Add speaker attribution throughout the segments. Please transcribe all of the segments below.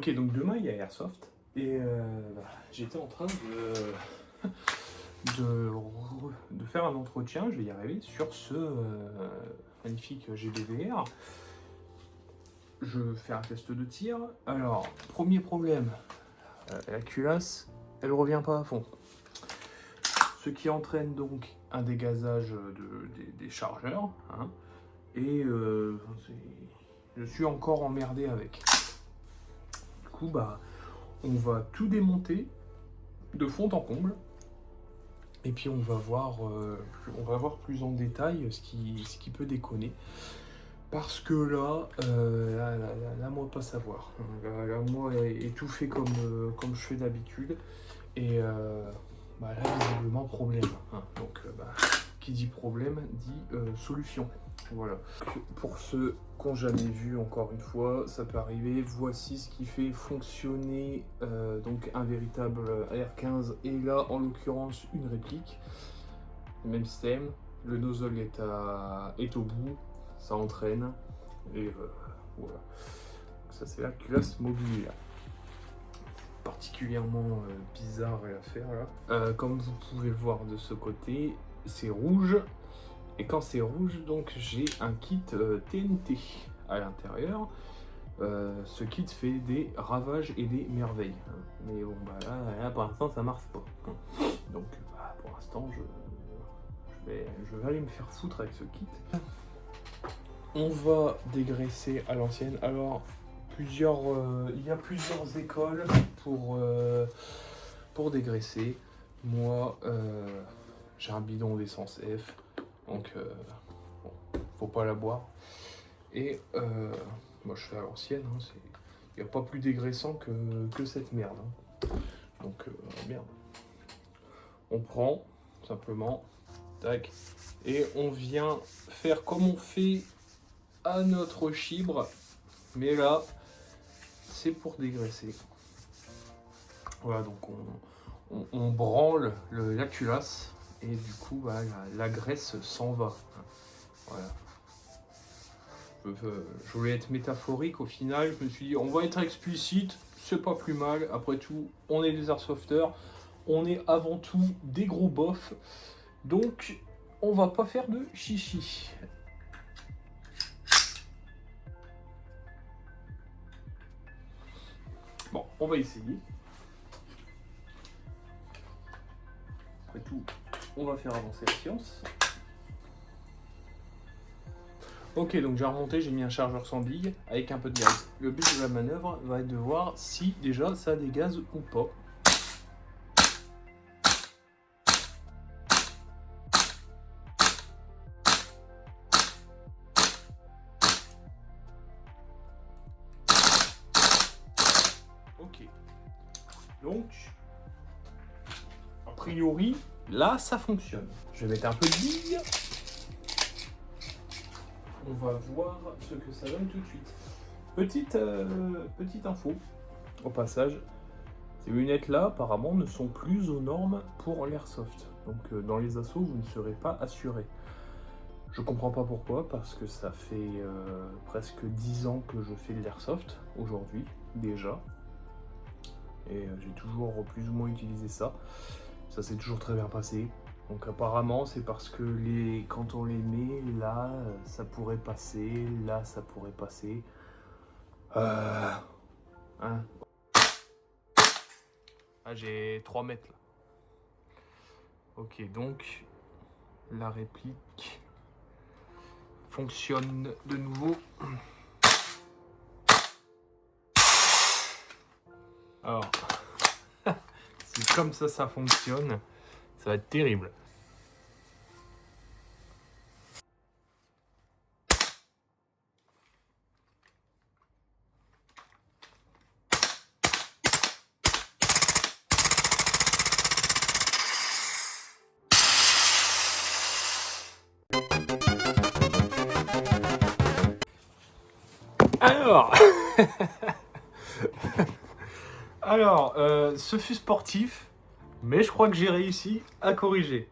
Speaker 1: Ok, donc demain il y a Airsoft et j'étais en train de faire un entretien, je vais y arriver, sur ce magnifique GBVR. Je fais un test de tir. Alors, premier problème, la culasse, elle revient pas à fond. Ce qui entraîne donc un dégazage des chargeurs. Hein, et je suis encore emmerdé avec. Du coup, bah, on va tout démonter de fond en comble. Et puis on va voir plus en détail ce qui peut déconner. Parce que là, moi, pas savoir. Là, moi, est tout fait comme je fais d'habitude. Et là, visiblement, problème. Hein. Donc, qui dit problème, dit solution. Voilà. Pour ceux qui n'ont jamais vu, encore une fois, ça peut arriver. Voici ce qui fait fonctionner donc un véritable AR-15 et là, en l'occurrence, une réplique. Même système. Le nozzle est au bout, ça entraîne et voilà. Ça, c'est la culasse mobile. Particulièrement bizarre à faire là. Comme vous pouvez le voir de ce côté, c'est rouge. Et quand c'est rouge, donc j'ai un kit TNT à l'intérieur. Ce kit fait des ravages et des merveilles. Mais bon, là pour l'instant, ça marche pas. Donc, pour l'instant, je vais aller me faire foutre avec ce kit. On va dégraisser à l'ancienne. Alors, il y a plusieurs écoles pour dégraisser. Moi, j'ai un bidon d'essence F. Donc, bon, faut pas la boire. Et moi, je fais à l'ancienne. Hein, il n'y a pas plus dégraissant que cette merde. Hein. Donc, merde. On prend, simplement, tac, et on vient faire comme on fait à notre chibre. Mais là, c'est pour dégraisser. Voilà, donc on branle la culasse. Et du coup, la graisse s'en va. Voilà. Je voulais être métaphorique au final. Je me suis dit, on va être explicite, c'est pas plus mal. Après tout, on est des airsofters. On est avant tout des gros bofs. Donc, on va pas faire de chichi. Bon, on va essayer. Après tout, on va faire avancer la science. Ok, donc j'ai remonté, j'ai mis un chargeur sans bille avec un peu de gaz. Le but de la manœuvre va être de voir si déjà ça dégaze ou pas. Ok. Donc, a priori, là ça fonctionne. Je vais mettre un peu de bille. On va voir ce que ça donne tout de suite. Petite info, au passage, ces lunettes-là, apparemment, ne sont plus aux normes pour l'airsoft. Donc, dans les assauts, vous ne serez pas assuré. Je comprends pas pourquoi, parce que ça fait presque 10 ans que je fais de l'airsoft, aujourd'hui, déjà. Et j'ai toujours plus ou moins utilisé ça. Ça s'est toujours très bien passé. Donc apparemment c'est parce que quand on les met, là ça pourrait passer, là ça pourrait passer. Hein. Ah, j'ai 3 mètres là. Ok, donc la réplique fonctionne de nouveau. Alors, si comme ça fonctionne, ça va être terrible. Alors, ce fut sportif, mais je crois que j'ai réussi à corriger.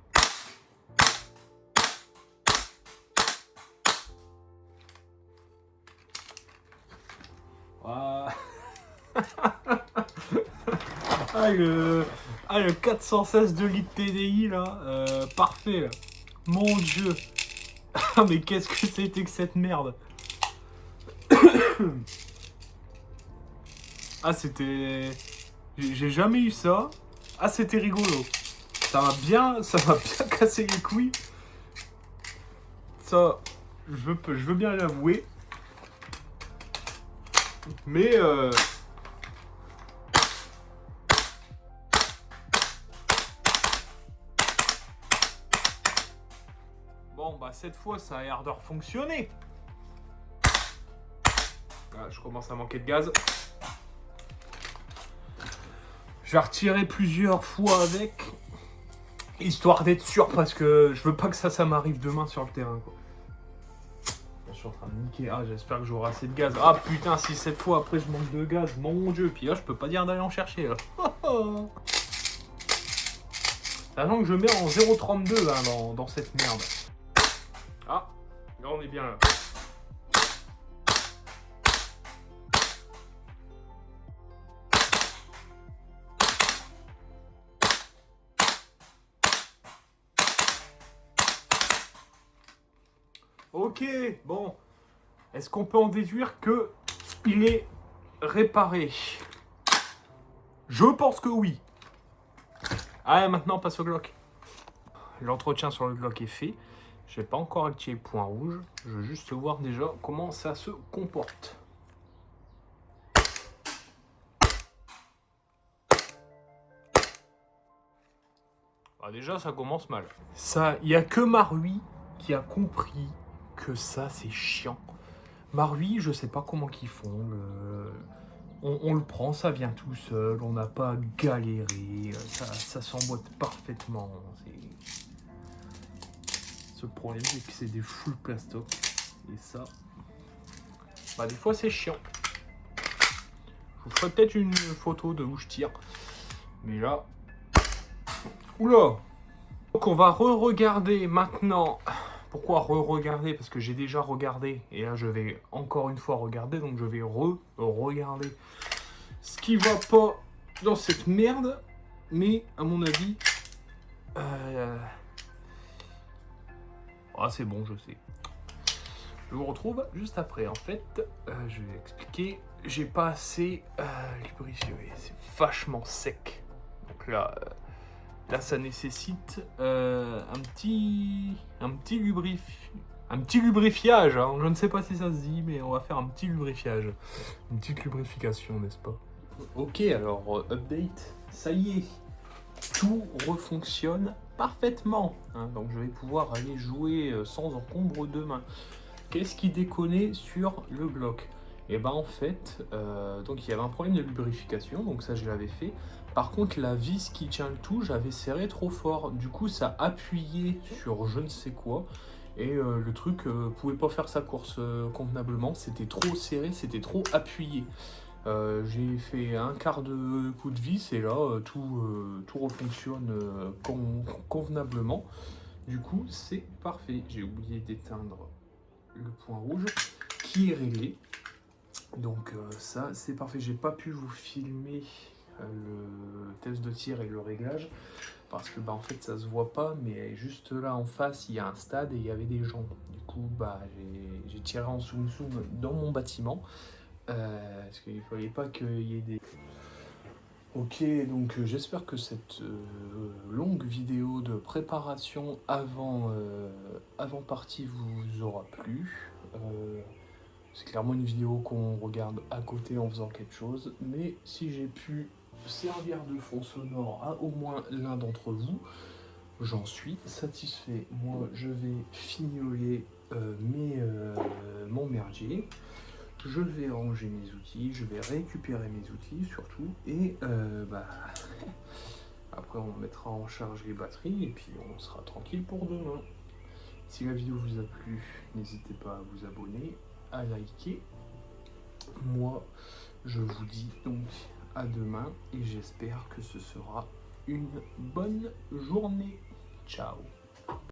Speaker 1: Voilà. Le 416 de litres TDI là, parfait là. Mon dieu. Mais qu'est-ce que c'était que cette merde. Ah c'était... J'ai jamais eu ça. Ah c'était rigolo. Ça m'a bien cassé les couilles. Ça, je veux bien l'avouer. Mais bon bah cette fois ça a l'air de fonctionner. Là, je commence à manquer de gaz. Je vais retirer plusieurs fois avec, histoire d'être sûr, parce que je veux pas que ça m'arrive demain sur le terrain, quoi. Je suis en train de niquer. Ah, j'espère que j'aurai assez de gaz. Ah putain, si cette fois après je manque de gaz, mon dieu. Puis là, je peux pas dire d'aller en chercher, là. Sachant que je mets en 0,32 là, dans cette merde. Ah, là on est bien là. Ok, bon. Est-ce qu'on peut en déduire que il est réparé? Je pense que oui. Allez, maintenant on passe au Glock. L'entretien sur le Glock est fait. Je n'ai pas encore activé le point rouge. Je veux juste voir déjà comment ça se comporte. Ah, déjà, ça commence mal. Ça, il n'y a que Marui qui a compris que ça, c'est chiant. Marui, je sais pas comment ils font. On le prend, ça vient tout seul. On n'a pas galéré. Ça s'emboîte parfaitement. Ce problème, c'est que c'est des full plastoc. Et ça, bah, des fois, c'est chiant. Je vous ferai peut-être une photo de où je tire. Mais là... Oula! Donc on va re-regarder maintenant. Pourquoi re-regarder? Parce que j'ai déjà regardé. Et là, je vais encore une fois regarder. Donc je vais re-regarder ce qui va pas dans cette merde. Mais à mon avis... Ah, c'est bon, je sais. Je vous retrouve juste après. En fait, je vais expliquer. J'ai pas assez lubrifié. C'est vachement sec. Donc là, ça nécessite un petit lubrifiage. Hein. Je ne sais pas si ça se dit, mais on va faire un petit lubrifiage. Une petite lubrification, n'est-ce pas? Ok, alors update. Ça y est. Tout refonctionne parfaitement. Hein. Donc je vais pouvoir aller jouer sans encombre demain. Qu'est-ce qui déconnait sur le Glock? Et ben en fait, donc il y avait un problème de lubrification, donc ça je l'avais fait. Par contre la vis qui tient le tout, j'avais serré trop fort. Du coup ça appuyait sur je ne sais quoi. Et le truc pouvait pas faire sa course convenablement. C'était trop serré, c'était trop appuyé. J'ai fait un quart de coup de vis et là tout refonctionne convenablement. Du coup c'est parfait. J'ai oublié d'éteindre le point rouge qui est réglé. Donc ça c'est parfait. J'ai pas pu vous filmer le test de tir et le réglage parce que bah en fait ça se voit pas, mais juste là en face il y a un stade et il y avait des gens. Du coup bah j'ai tiré en zoom dans mon bâtiment parce qu'il fallait pas qu'il y ait des... Ok, donc j'espère que cette longue vidéo de préparation avant partie vous aura plu. C'est clairement une vidéo qu'on regarde à côté en faisant quelque chose, mais si j'ai pu servir de fond sonore à au moins l'un d'entre vous, j'en suis satisfait. Moi, je vais fignoler mon merdier. Je vais ranger mes outils, je vais récupérer mes outils surtout, et après on mettra en charge les batteries, et puis on sera tranquille pour demain. Si la vidéo vous a plu, n'hésitez pas à vous abonner, à liker. Moi, je vous dis donc à demain, et j'espère que ce sera une bonne journée. Ciao!